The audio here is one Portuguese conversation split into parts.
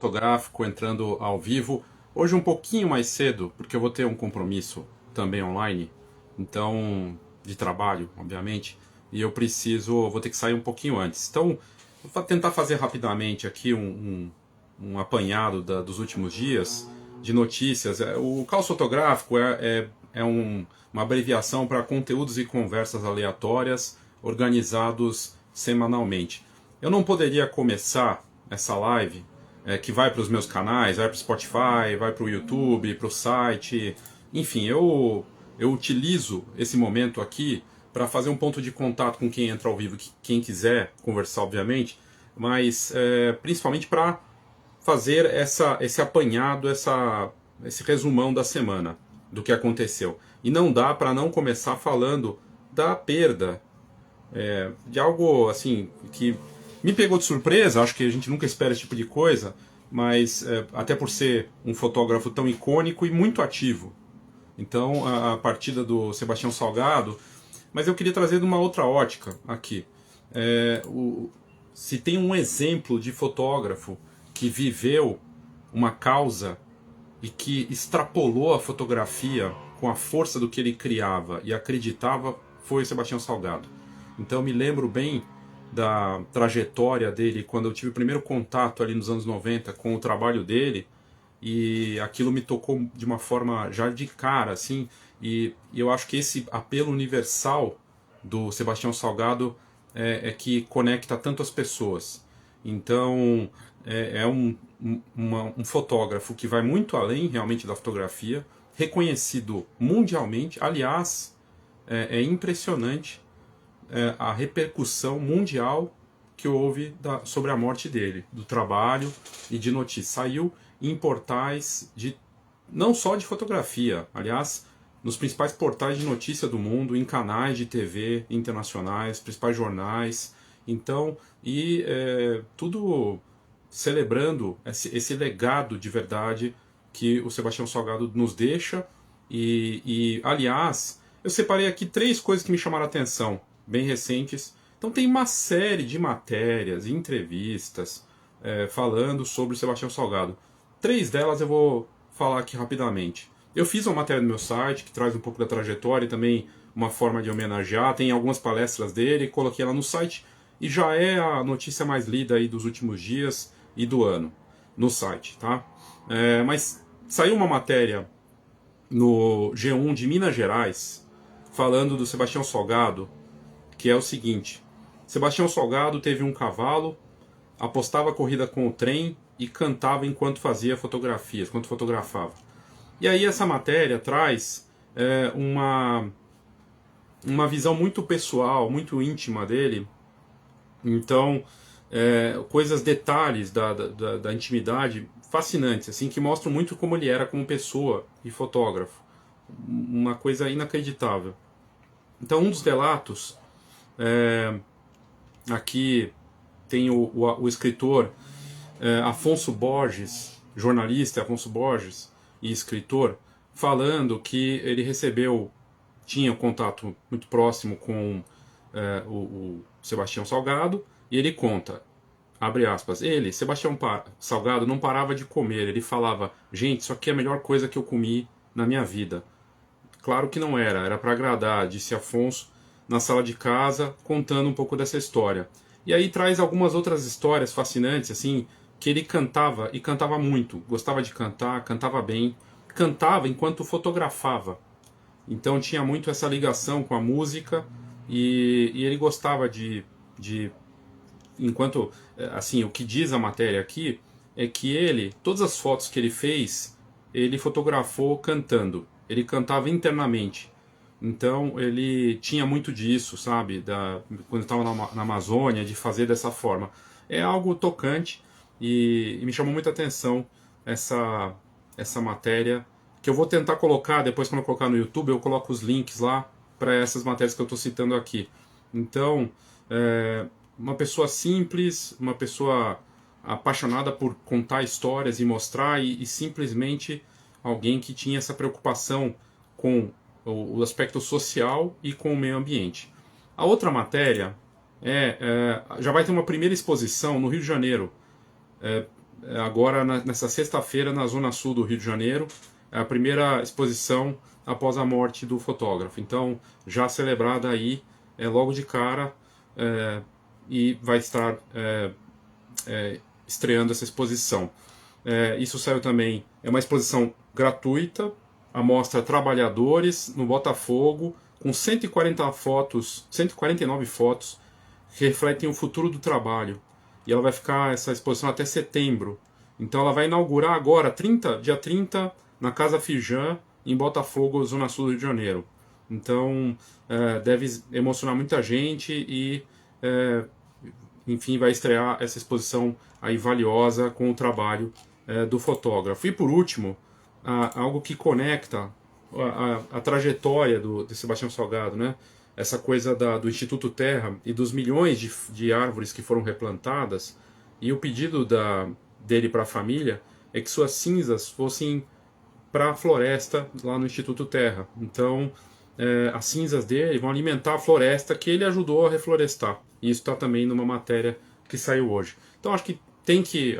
fotográfico entrando ao vivo. Hoje um pouquinho mais cedo, porque eu vou ter um compromisso também online, então de trabalho, obviamente, e vou ter que sair um pouquinho antes. Então, vou tentar fazer rapidamente aqui um apanhado dos últimos dias de notícias. O caos fotográfico uma abreviação para conteúdos e conversas aleatórias organizados semanalmente. Eu não poderia começar essa live que vai para os meus canais, vai para o Spotify, vai para o YouTube, para o site, enfim, eu utilizo esse momento aqui para fazer um ponto de contato com quem entra ao vivo, quem quiser conversar, obviamente, mas principalmente para fazer esse apanhado, esse resumão da semana, do que aconteceu. E não dá para não começar falando da perda de algo assim que me pegou de surpresa. Acho que a gente nunca espera esse tipo de coisa, mas até por ser um fotógrafo tão icônico e muito ativo. Então, a partida do Sebastião Salgado, mas eu queria trazer de uma outra ótica aqui. Se tem um exemplo de fotógrafo que viveu uma causa e que extrapolou a fotografia com a força do que ele criava e acreditava, foi o Sebastião Salgado. Então eu me lembro bem da trajetória dele quando eu tive o primeiro contato ali nos anos 90 com o trabalho dele, e aquilo me tocou de uma forma já de cara, assim, e eu acho que esse apelo universal do Sebastião Salgado que conecta tanto as pessoas. Então é um fotógrafo que vai muito além realmente da fotografia, reconhecido mundialmente. Aliás, é impressionante a repercussão mundial que houve sobre a morte dele, do trabalho e de notícias. Saiu em portais não só de fotografia, aliás, nos principais portais de notícia do mundo, em canais de TV internacionais, principais jornais. Então, tudo celebrando esse legado de verdade que o Sebastião Salgado nos deixa. Aliás, eu separei aqui 3 coisas que me chamaram a atenção, bem recentes. Então tem uma série de matérias, entrevistas, falando sobre o Sebastião Salgado. 3 delas eu vou falar aqui rapidamente. Eu fiz uma matéria no meu site que traz um pouco da trajetória e também uma forma de homenagear. Tem algumas palestras dele, coloquei ela no site e já é a notícia mais lida aí dos últimos dias e do ano no site, tá? Mas saiu uma matéria no G1 de Minas Gerais falando do Sebastião Salgado, que é o seguinte: Sebastião Salgado teve um cavalo, apostava a corrida com o trem e cantava enquanto fazia fotografias, enquanto fotografava. E aí essa matéria traz uma visão muito pessoal, muito íntima dele. Então, detalhes da intimidade fascinantes, assim, que mostram muito como ele era como pessoa e fotógrafo. Uma coisa inacreditável. Então, um dos relatos, aqui tem o escritor Afonso Borges, jornalista Afonso Borges e escritor, falando que ele tinha um contato muito próximo com o Sebastião Salgado, e ele conta, abre aspas, Sebastião Salgado, não parava de comer, ele falava: gente, isso aqui é a melhor coisa que eu comi na minha vida. Claro que não era para agradar, disse Afonso na sala de casa, contando um pouco dessa história. E aí traz algumas outras histórias fascinantes, assim, que ele cantava, e cantava muito, gostava de cantar, cantava bem, cantava enquanto fotografava. Então tinha muito essa ligação com a música, e ele gostava enquanto, assim, o que diz a matéria aqui é que todas as fotos que ele fez, ele fotografou cantando. Ele cantava internamente. Então ele tinha muito disso, sabe? Quando estava na Amazônia, de fazer dessa forma. É algo tocante, e me chamou muita atenção essa matéria, que eu vou tentar colocar, depois quando eu colocar no YouTube, eu coloco os links lá para essas matérias que eu estou citando aqui. Então, uma pessoa simples, uma pessoa apaixonada por contar histórias e mostrar, e simplesmente alguém que tinha essa preocupação com o aspecto social e com o meio ambiente. A outra matéria já vai ter uma primeira exposição no Rio de Janeiro. agora nessa sexta-feira na Zona Sul do Rio de Janeiro, é a primeira exposição após a morte do fotógrafo. Então, já celebrada aí logo de cara, e vai estar estreando essa exposição. Isso saiu também, é uma exposição gratuita, a mostra Trabalhadores no Botafogo, com 149 fotos que refletem o futuro do trabalho. E ela vai ficar, essa exposição, até setembro. Então ela vai inaugurar agora, dia 30, na Casa Fijan, em Botafogo, Zona Sul do Rio de Janeiro. Então deve emocionar muita gente e, enfim, vai estrear essa exposição aí valiosa com o trabalho do fotógrafo. E por último, algo que conecta a trajetória de Sebastião Salgado, né? Essa coisa do Instituto Terra e dos milhões de árvores que foram replantadas, e o pedido dele para a família é que suas cinzas fossem para a floresta lá no Instituto Terra. Então, as cinzas dele vão alimentar a floresta que ele ajudou a reflorestar. E isso está também numa matéria que saiu hoje. Então, acho que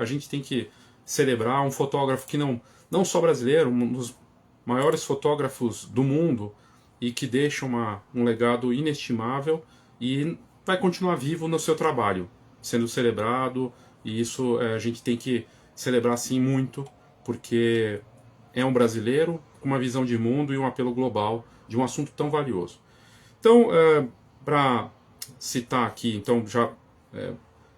a gente tem que celebrar um fotógrafo que não só brasileiro, um dos maiores fotógrafos do mundo, e que deixa um legado inestimável e vai continuar vivo no seu trabalho, sendo celebrado, e isso a gente tem que celebrar sim muito, porque é um brasileiro com uma visão de mundo e um apelo global de um assunto tão valioso. Então, para citar aqui, então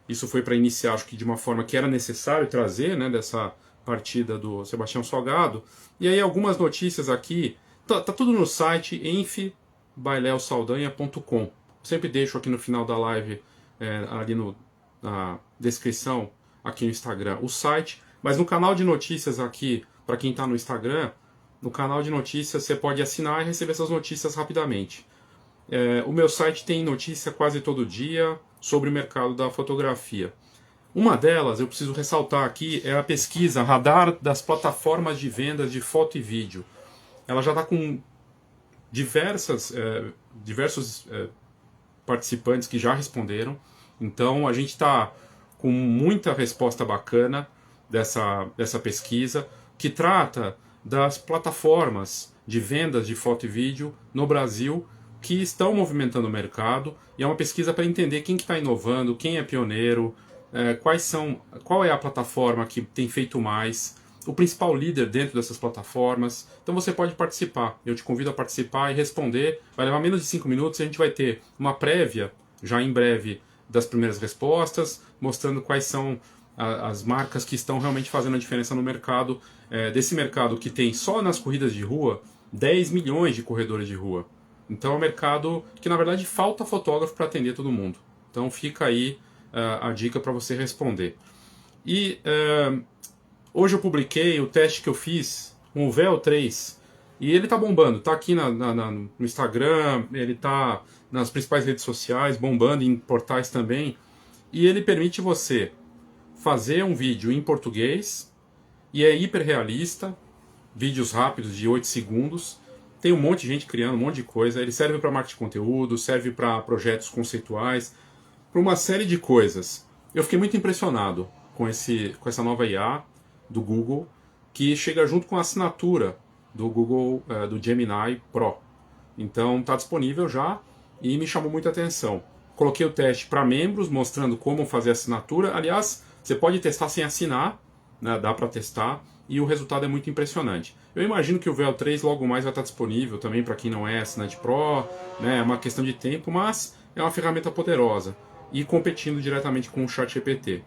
isso foi para iniciar, acho que de uma forma que era necessário trazer, né, dessa partida do Sebastião Salgado. E aí algumas notícias aqui, tá tudo no site enfibaileosaldanha.com. Sempre deixo aqui no final da live, ali na descrição, aqui no Instagram, o site. Mas no canal de notícias aqui, para quem está no Instagram, no canal de notícias você pode assinar e receber essas notícias rapidamente. O meu site tem notícia quase todo dia sobre o mercado da fotografia. Uma delas, eu preciso ressaltar aqui, é a pesquisa Radar das plataformas de vendas de foto e vídeo. Ela já está com diversos participantes que já responderam. Então a gente está com muita resposta bacana dessa pesquisa, que trata das plataformas de vendas de foto e vídeo no Brasil que estão movimentando o mercado, e é uma pesquisa para entender quem que está inovando, quem é pioneiro, qual é a plataforma que tem feito mais, o principal líder dentro dessas plataformas. Então você pode participar, eu te convido a participar e responder. Vai levar menos de 5 minutos e a gente vai ter uma prévia, já em breve, das primeiras respostas, mostrando quais são as marcas que estão realmente fazendo a diferença no mercado, desse mercado que tem só nas corridas de rua 10 milhões de corredores de rua. Então é um mercado que na verdade falta fotógrafo para atender todo mundo. Então fica aí a dica para você responder. E hoje eu publiquei o teste que eu fiz com o Véu 3, e ele tá bombando, tá aqui no Instagram, ele tá nas principais redes sociais, bombando em portais também, e ele permite você fazer um vídeo em português, e é hiper realista, vídeos rápidos de 8 segundos, tem um monte de gente criando um monte de coisa, ele serve para marketing de conteúdo, serve para projetos conceituais, para uma série de coisas. Eu fiquei muito impressionado com essa nova IA do Google, que chega junto com a assinatura do Google, do Gemini Pro. Então está disponível já e me chamou muita atenção. Coloquei o teste para membros, mostrando como fazer a assinatura. Aliás, você pode testar sem assinar, né, dá para testar, e o resultado é muito impressionante. Eu imagino que o Véu 3 logo mais vai estar disponível também para quem não é assinante Pro, né, é uma questão de tempo, mas é uma ferramenta poderosa, e competindo diretamente com o ChatGPT.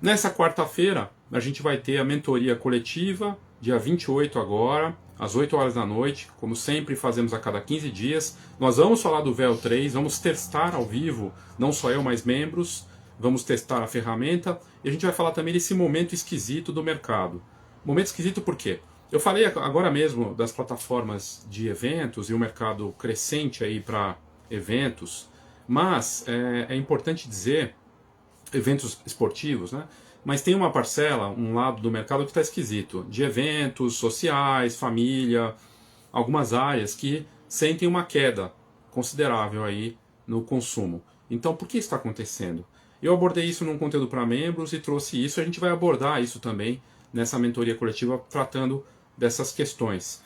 Nessa quarta-feira, a gente vai ter a mentoria coletiva, dia 28 agora, às 8 horas da noite, como sempre fazemos a cada 15 dias. Nós vamos falar do Véu 3, vamos testar ao vivo, não só eu, mas membros, vamos testar a ferramenta, e a gente vai falar também desse momento esquisito do mercado. Momento esquisito por quê? Eu falei agora mesmo das plataformas de eventos e o mercado crescente aí para eventos, mas é importante dizer, eventos esportivos, né? Mas tem uma parcela, um lado do mercado que está esquisito, de eventos sociais, família, algumas áreas que sentem uma queda considerável aí no consumo. Então, por que isso está acontecendo? Eu abordei isso num conteúdo para membros e trouxe isso. A gente vai abordar isso também nessa mentoria coletiva, tratando dessas questões.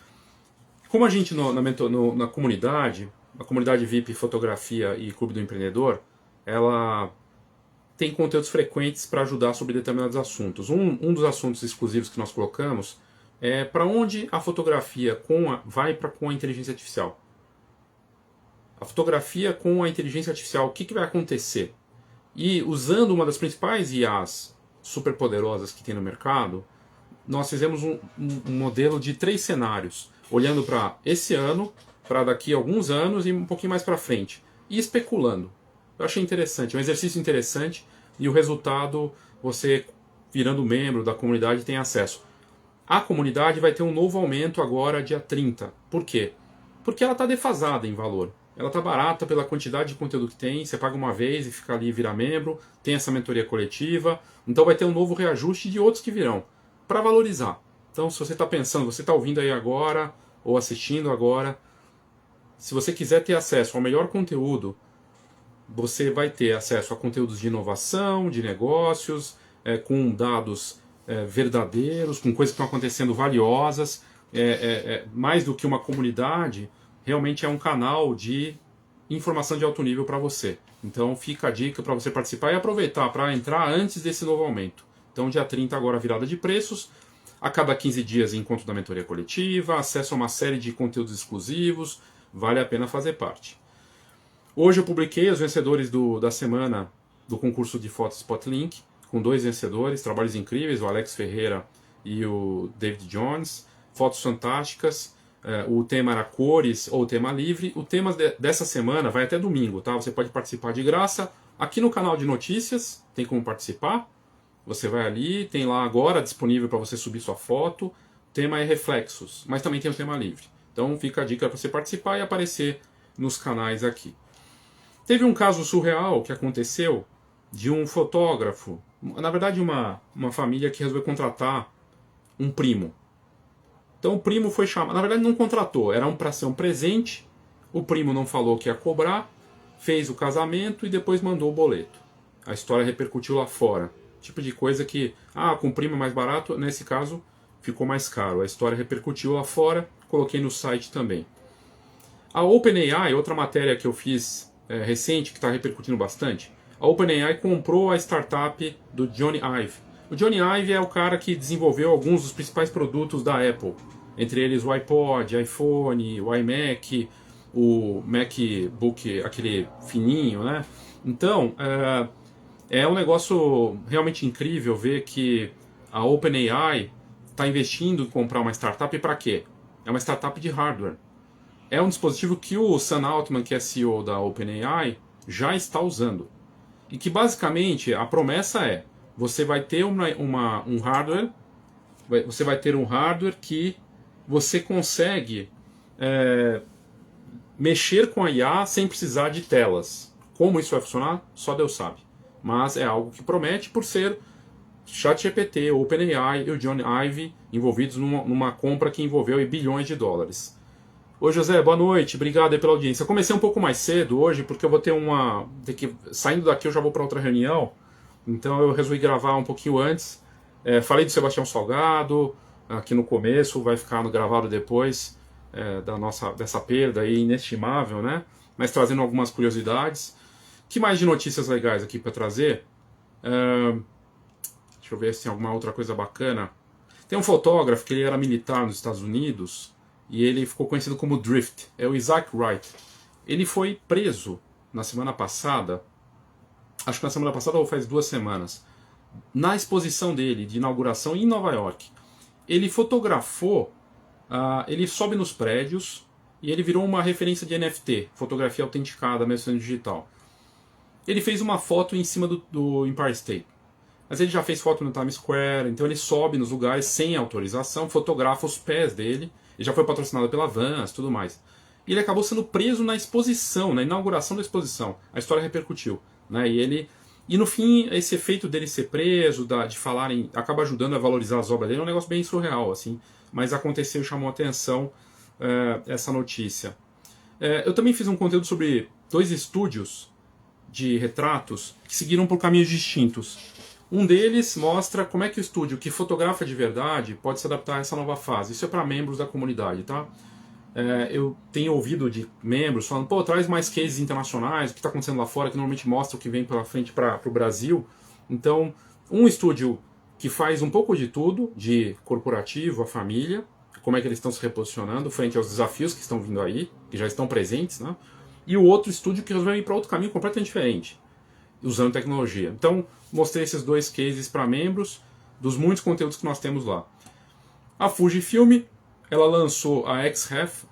Como a gente na comunidade, a comunidade VIP Fotografia e Clube do Empreendedor, ela tem conteúdos frequentes para ajudar sobre determinados assuntos. Um dos assuntos exclusivos que nós colocamos é para onde a fotografia vai com a inteligência artificial. A fotografia com a inteligência artificial, o que vai acontecer? E usando uma das principais IAs superpoderosas que tem no mercado, nós fizemos um modelo de 3 cenários, olhando para esse ano, para daqui a alguns anos e um pouquinho mais para frente, e especulando. Eu achei interessante, um exercício interessante, e o resultado, você virando membro da comunidade tem acesso. A comunidade vai ter um novo aumento agora, dia 30. Por quê? Porque ela está defasada em valor. Ela está barata pela quantidade de conteúdo que tem, você paga uma vez e fica ali e vira membro, tem essa mentoria coletiva, então vai ter um novo reajuste de outros que virão, para valorizar. Então se você está pensando, você está ouvindo aí agora, ou assistindo agora, se você quiser ter acesso ao melhor conteúdo, você vai ter acesso a conteúdos de inovação, de negócios, com dados verdadeiros, com coisas que estão acontecendo valiosas, mais do que uma comunidade, realmente é um canal de informação de alto nível para você. Então fica a dica para você participar e aproveitar para entrar antes desse novo aumento. Então dia 30 agora virada de preços, a cada 15 dias encontro da mentoria coletiva, acesso a uma série de conteúdos exclusivos, vale a pena fazer parte. Hoje eu publiquei os vencedores da semana do concurso de fotos Spotlink, com 2 vencedores, trabalhos incríveis, o Alex Ferreira e o David Jones, fotos fantásticas. O tema era cores ou tema livre. O tema dessa semana vai até domingo, tá? Você pode participar de graça. Aqui no canal de notícias tem como participar. Você vai ali, tem lá agora disponível para você subir sua foto. O tema é reflexos, mas também tem o tema livre. Então fica a dica para você participar e aparecer nos canais aqui. Teve um caso surreal que aconteceu de um fotógrafo, na verdade uma família que resolveu contratar um primo. Então o primo foi chamado, na verdade não contratou, era para ser um presente, o primo não falou que ia cobrar, fez o casamento e depois mandou o boleto. A história repercutiu lá fora. Tipo de coisa que, com o primo é mais barato, nesse caso ficou mais caro. A história repercutiu lá fora, coloquei no site também. A OpenAI, outra matéria que eu fiz recente, que está repercutindo bastante, a OpenAI comprou a startup do Johnny Ive. O Johnny Ive é o cara que desenvolveu alguns dos principais produtos da Apple, entre eles o iPod, iPhone, o iMac, o MacBook, aquele fininho, né? Então, é um negócio realmente incrível ver que a OpenAI está investindo em comprar uma startup para quê? É uma startup de hardware. É um dispositivo que o Sam Altman, que é CEO da OpenAI, já está usando. E que basicamente a promessa é, você vai ter um hardware, você vai ter um hardware que você consegue mexer com a IA sem precisar de telas. Como isso vai funcionar, só Deus sabe. Mas é algo que promete por ser ChatGPT, OpenAI e o Johnny Ive envolvidos numa compra que envolveu bilhões de dólares. Oi José, boa noite, obrigado aí pela audiência. Eu comecei um pouco mais cedo hoje, porque eu vou ter saindo daqui eu já vou para outra reunião, então eu resolvi gravar um pouquinho antes. Falei do Sebastião Salgado aqui no começo, vai ficar gravado depois dessa perda aí inestimável, né? Mas trazendo algumas curiosidades. Que mais de notícias legais aqui para trazer? Deixa eu ver se tem alguma outra coisa bacana. Tem um fotógrafo que ele era militar nos Estados Unidos, e ele ficou conhecido como Drift, é o Isaac Wright. Ele foi preso na semana passada, acho que na semana passada ou faz 2 semanas, na exposição dele de inauguração em Nova York. Ele fotografou, ele sobe nos prédios e ele virou uma referência de NFT, fotografia autenticada, mesmo sendo digital. Ele fez uma foto em cima do Empire State. Mas ele já fez foto no Times Square, então ele sobe nos lugares sem autorização, fotografa os pés dele. Ele já foi patrocinado pela Vans e tudo mais. E ele acabou sendo preso na exposição, na inauguração da exposição. A história repercutiu. Né? E no fim, esse efeito dele ser preso, de falarem, acaba ajudando a valorizar as obras dele, é um negócio bem surreal. Assim. Mas aconteceu e chamou a atenção essa notícia. Eu também fiz um conteúdo sobre 2 estúdios de retratos que seguiram por caminhos distintos. Um deles mostra como é que o estúdio que fotografa de verdade pode se adaptar a essa nova fase. Isso é para membros da comunidade, tá? Eu tenho ouvido de membros falando, pô, traz mais cases internacionais, o que está acontecendo lá fora, que normalmente mostra o que vem pela frente para o Brasil. Então, um estúdio que faz um pouco de tudo, de corporativo, a família, como é que eles estão se reposicionando frente aos desafios que estão vindo aí, que já estão presentes, né? E o outro estúdio que resolveu ir para outro caminho completamente diferente, usando tecnologia. Então, mostrei esses dois cases para membros, dos muitos conteúdos que nós temos lá. A Fujifilm, ela lançou a X-Ref,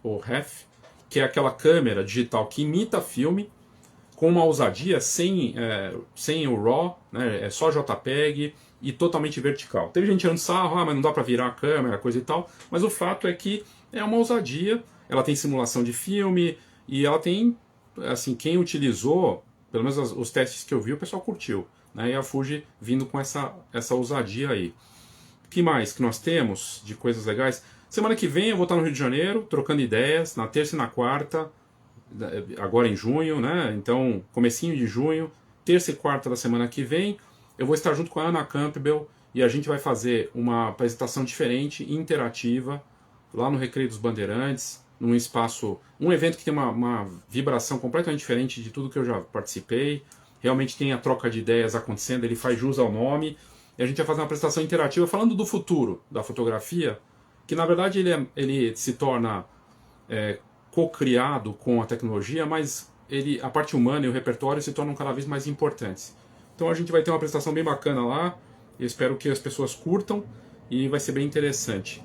ou Ref, que é aquela câmera digital que imita filme, com uma ousadia, sem o RAW, né, é só JPEG e totalmente vertical. Teve gente tirando sarro, mas não dá para virar a câmera, coisa e tal, mas o fato é que é uma ousadia, ela tem simulação de filme, e ela tem, assim, quem utilizou, pelo menos os testes que eu vi, o pessoal curtiu, né, e a Fuji vindo com essa ousadia aí. O que mais que nós temos de coisas legais? Semana que vem eu vou estar no Rio de Janeiro, trocando ideias, na terça e na quarta, agora em junho, né? Então, comecinho de junho, terça e quarta da semana que vem, eu vou estar junto com a Ana Campbell e a gente vai fazer uma apresentação diferente, interativa, lá no Recreio dos Bandeirantes, num espaço, um evento que tem uma vibração completamente diferente de tudo que eu já participei. Realmente tem a troca de ideias acontecendo, ele faz jus ao nome, e a gente vai fazer uma apresentação interativa falando do futuro da fotografia, que na verdade ele se torna co-criado com a tecnologia, mas a parte humana e o repertório se tornam cada vez mais importantes. Então a gente vai ter uma apresentação bem bacana lá, eu espero que as pessoas curtam e vai ser bem interessante.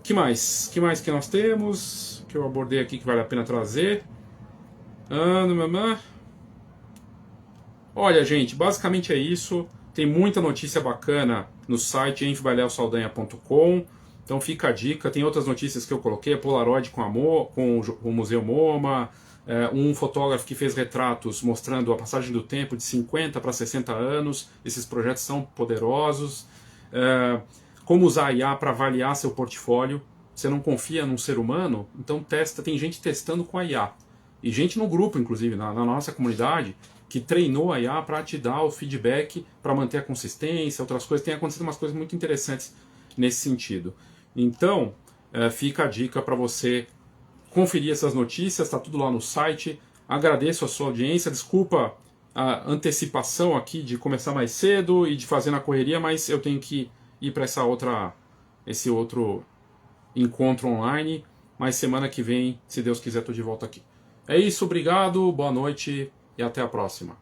Que mais? Que mais que nós temos? Que eu abordei aqui que vale a pena trazer? Olha, gente, basicamente é isso. Tem muita notícia bacana no site enfibaleosaldanha.com. Então fica a dica. Tem outras notícias que eu coloquei. A Polaroid com o Museu MoMA. Um fotógrafo que fez retratos mostrando a passagem do tempo de 50 para 60 anos. Esses projetos são poderosos. Como usar a IA para avaliar seu portfólio. Você não confia num ser humano? Então testa. Tem gente testando com a IA. E gente no grupo, inclusive, na nossa comunidade, que treinou a IA para te dar o feedback, para manter a consistência, outras coisas. Tem acontecido umas coisas muito interessantes nesse sentido. Então, fica a dica para você conferir essas notícias, está tudo lá no site. Agradeço a sua audiência, desculpa a antecipação aqui de começar mais cedo e de fazer na correria, mas eu tenho que ir para esse outro encontro online, mas semana que vem, se Deus quiser, estou de volta aqui. É isso, obrigado, boa noite e até a próxima.